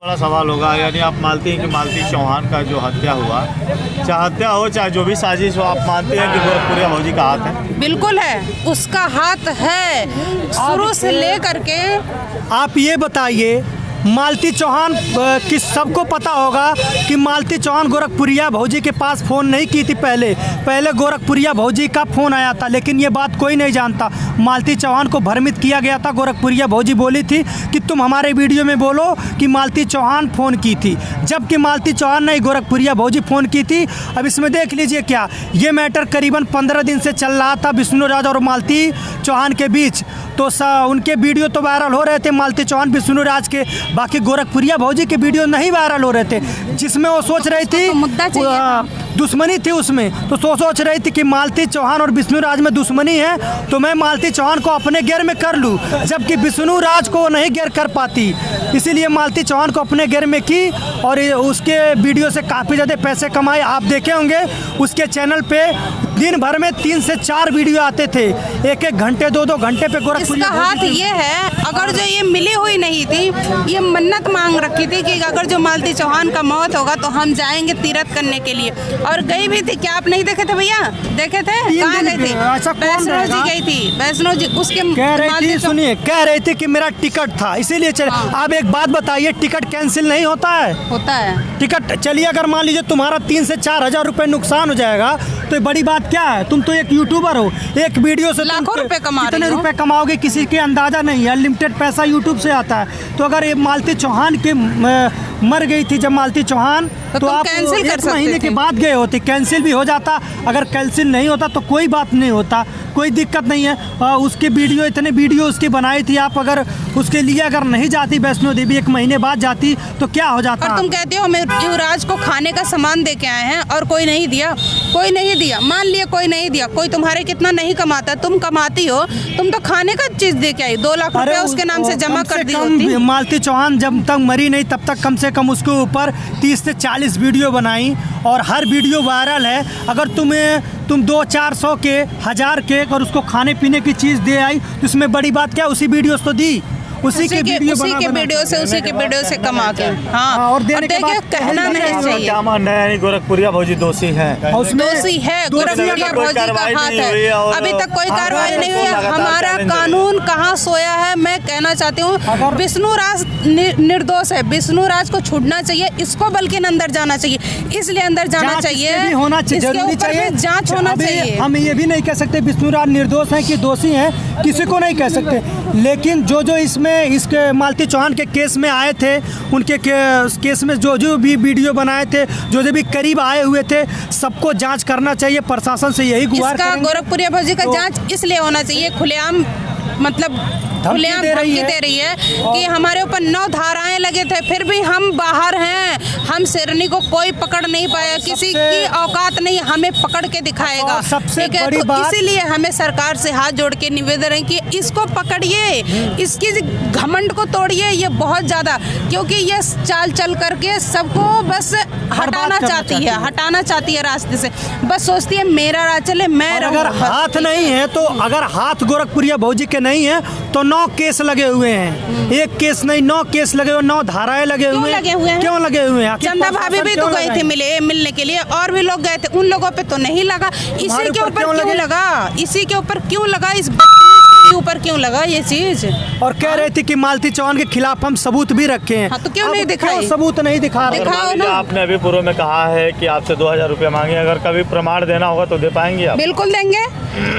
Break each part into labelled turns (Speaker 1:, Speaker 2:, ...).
Speaker 1: बड़ा सवाल होगा, यानी आप मानते हैं कि मालती चौहान का जो हत्या हुआ, चाहे हत्या हो चाहे जो भी साजिश हो, आप मानते हैं कि गोरखपुरिया भौजी का हाथ है?
Speaker 2: बिल्कुल है, उसका हाथ है शुरू से लेकर के।
Speaker 3: आप ये बताइए, मालती चौहान कि सबको पता होगा कि मालती चौहान गोरखपुरिया भौजी के पास फ़ोन नहीं की थी। पहले गोरखपुरिया भौजी का फ़ोन आया था, लेकिन ये बात कोई नहीं जानता। मालती चौहान को भ्रमित किया गया था। गोरखपुरिया भौजी बोली थी कि तुम हमारे वीडियो में बोलो कि मालती चौहान फ़ोन की थी, जबकि मालती चौहान नहीं, गोरखपुरिया भौजी फ़ोन की थी। अब इसमें देख लीजिए क्या, ये मैटर करीबन 15 दिन से चल रहा था विष्णुराज और मालती चौहान के बीच। तो उनके वीडियो तो वायरल हो रहे थे, मालती चौहान विष्णुराज के, बाकी गोरखपुरिया भौजी के वीडियो नहीं वायरल हो रहे थे, जिसमें वो सोच रही थी दुश्मनी थी उसमें। तो सोच रही थी कि मालती चौहान और विष्णुराज में दुश्मनी है, तो मैं मालती चौहान को अपने घेर में कर लूं, जबकि विष्णुराज को नहीं घेर कर पाती। इसीलिए मालती चौहान को अपने घेर में की और उसके वीडियो से काफ़ी ज़्यादा पैसे कमाए। आप देखे होंगे उसके चैनल पे दिन भर में 3 से 4 वीडियो आते थे, 1-1 घंटे 2-2 घंटे पे।
Speaker 2: इसका हाथ ये है, अगर जो ये मिली हुई नहीं थी, ये मन्नत मांग रखी थी कि अगर जो मालती चौहान का मौत होगा तो हम जाएंगे तीरथ करने के लिए, और गई भी थी। क्या आप नहीं देखे थे भैया? देखे थे? कहाँ गई थी? वैष्णो जी गई थी, वैष्णो जी। उसके
Speaker 3: कह रही थी कि मेरा टिकट था, इसीलिए चले। आप एक बात बताइए, टिकट कैंसिल नहीं होता है?
Speaker 2: होता है
Speaker 3: टिकट। चलिए, अगर मान लीजिए तुम्हारा 3 से 4 हज़ार रुपये नुकसान हो जाएगा, तो बड़ी बात क्या है? तुम तो एक यूट्यूबर हो, एक वीडियो से
Speaker 2: लाखों रुपए कमा रहे हो।
Speaker 3: कितने रुपए कमाओगे किसी के अंदाजा नहीं है। अनलिमिटेड पैसा यूट्यूब से आता है। तो अगर ये मालती चौहान के मर गई थी जब मालती चौहान, तो आप
Speaker 2: कैंसिल कर
Speaker 3: 1 महीने के बाद गए होते, कैंसिल भी हो जाता। अगर कैंसिल नहीं होता तो कोई बात नहीं होता, कोई दिक्कत नहीं है। उसके वीडियो, इतने वीडियो उसकी बनाई थी, आप अगर उसके लिए अगर नहीं जाती वैष्णो देवी, 1 महीने बाद जाती, तो क्या हो जाता?
Speaker 2: और तुम कहते हो मैं युवराज को खाने का सामान दे के आए हैं और कोई नहीं दिया, कोई नहीं दिया। मान लिया कोई नहीं दिया, कोई तुम्हारे कितना नहीं कमाता, तुम कमाती हो, तुम तो खाने का चीज दे के आई। 2 लाख रुपए उसके नाम से जमा कर दी होती।
Speaker 3: मालती चौहान जब तक मरी नहीं तब तक कम से कम उसके ऊपर 30 से 40 वीडियो बनाई, और हर वीडियो वायरल है। अगर तुम 200-400 के, 1000 के और उसको खाने पीने की चीज़ दे आई, तो उसमें बड़ी बात क्या? उसी वीडियो तो दी, उसी के वीडियो से कमा के। हाँ, और देखिए,
Speaker 2: कहना नहीं चाहिए।
Speaker 1: क्या मानना है, गोरखपुरिया भौजी दोषी है?
Speaker 2: दोषी है, गोरखपुरिया भौजी का हाथ है। अभी तक कोई कार्रवाई नहीं हुई है। हमारा कानून कहाँ सोया है? मैं कहना चाहती हूँ, विष्णुराज निर्दोष है, विष्णुराज को छूटना चाहिए, इसको बल्कि अंदर जाना चाहिए, इसलिए अंदर जाना चाहिए, इसके ऊपर जांच होना चाहिए।
Speaker 3: हम ये भी नहीं कह सकते विष्णुराज निर्दोष है कि दोषी है, किसी को नहीं कह सकते। लेकिन जो इसमें इसके मालती चौहान के केस में आए थे, उनके केस में जो भी वीडियो बनाए थे, जो भी करीब आए हुए थे, सबको जांच करना चाहिए। प्रशासन से यही गुहार करेंगे।
Speaker 2: गोरखपुरिया भौजी का जांच इसलिए होना चाहिए, खुलेआम मतलब खुलेआम धमकी दे रही है कि हमारे ऊपर 9 धाराएं लगे थे, फिर भी हम बाहर हैं, हम शेरनी को कोई पकड़ नहीं पाया, किसी की औकात नहीं हमें पकड़ के दिखाएगा।
Speaker 3: सबसे बड़ी
Speaker 2: तो
Speaker 3: बात,
Speaker 2: इसीलिए हमें सरकार से हाथ जोड़ के निवेदन है कि इसको पकड़िए, इसकी घमंड को तोड़िए। ये बहुत ज़्यादा, क्योंकि ये चाल चल करके सबको बस हटाना चाहती है रास्ते से। बस सोचती है मेरा राज चले, मैं रहूं।
Speaker 3: अगर हाथ नहीं है, तो अगर हाथ गोरखपुरिया भौजी के नहीं है, तो 9 केस लगे हुए हैं। 1 केस नहीं, 9 केस लगे हुए, 9 धाराएं लगे हुए हैं। क्यों लगे हुए हैं?
Speaker 2: चंदा भाभी भी तो गई थी मिलने के लिए, और भी लोग गए थे, उन लोगों पे तो नहीं लगा। इसी के ऊपर क्यों लगा? इसी के ऊपर क्यों लगा? इस के ऊपर क्यों लगा ये चीज? और
Speaker 3: कह रहे थे कि मालती चौहान के खिलाफ हम सबूत भी रखे हैं।
Speaker 2: हाँ, तो क्यों नहीं दिखाए?
Speaker 3: सबूत नहीं दिखा रहे।
Speaker 1: आपने अभी पूर्व में कहा है कि आपसे 2000 रुपये मांगे, अगर कभी प्रमाण देना होगा तो दे पाएंगे आप?
Speaker 2: बिल्कुल देंगे,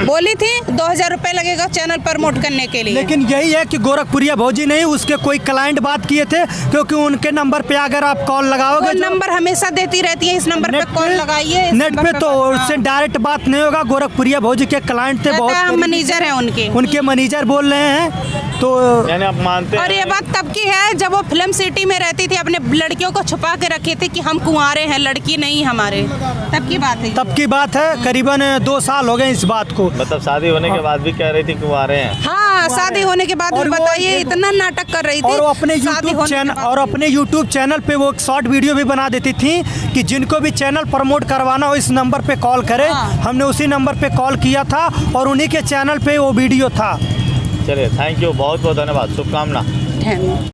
Speaker 2: बोली थी 2000 रुपए लगेगा चैनल प्रमोट करने के लिए।
Speaker 3: लेकिन यही है कि गोरखपुरिया भौजी नहीं, उसके कोई क्लाइंट बात किए थे, क्योंकि उनके नंबर पे अगर आप कॉल लगाओगे,
Speaker 2: नंबर हमेशा देती रहती है, इस नंबर पे कॉल लगाइए।
Speaker 3: नेट पे तो उससे डायरेक्ट बात नहीं होगा। गोरखपुरिया भौजी के क्लाइंट थे, बहुत
Speaker 2: मैनेजर है उनके
Speaker 3: मैनेजर बोल रहे हैं। तो
Speaker 1: यानी आप मानते हैं?
Speaker 2: और ये बात तब की है जब वो फिल्म सिटी में रहती थी, अपने लड़कियों को छुपा के रखी थी कि हम कुंवारे हैं, लड़की नहीं हमारे। तब की बात है, करीबन 2 साल हो गए इस बात को।
Speaker 1: मतलब शादी होने के बाद भी कह रही थी कुंवारे हैं?
Speaker 2: हाँ, शादी होने के बाद भी बताइए, इतना नाटक कर रही थी।
Speaker 3: और अपने यूट्यूब चैनल पे वो शॉर्ट वीडियो भी बना देती थी कि जिनको भी चैनल प्रमोट करवाना हो, इस नंबर पे कॉल करें। हमने उसी नंबर पे कॉल किया था और उन्हीं के चैनल पे वो वीडियो था।
Speaker 1: चलिए, थैंक यू, बहुत बहुत धन्यवाद, शुभकामना।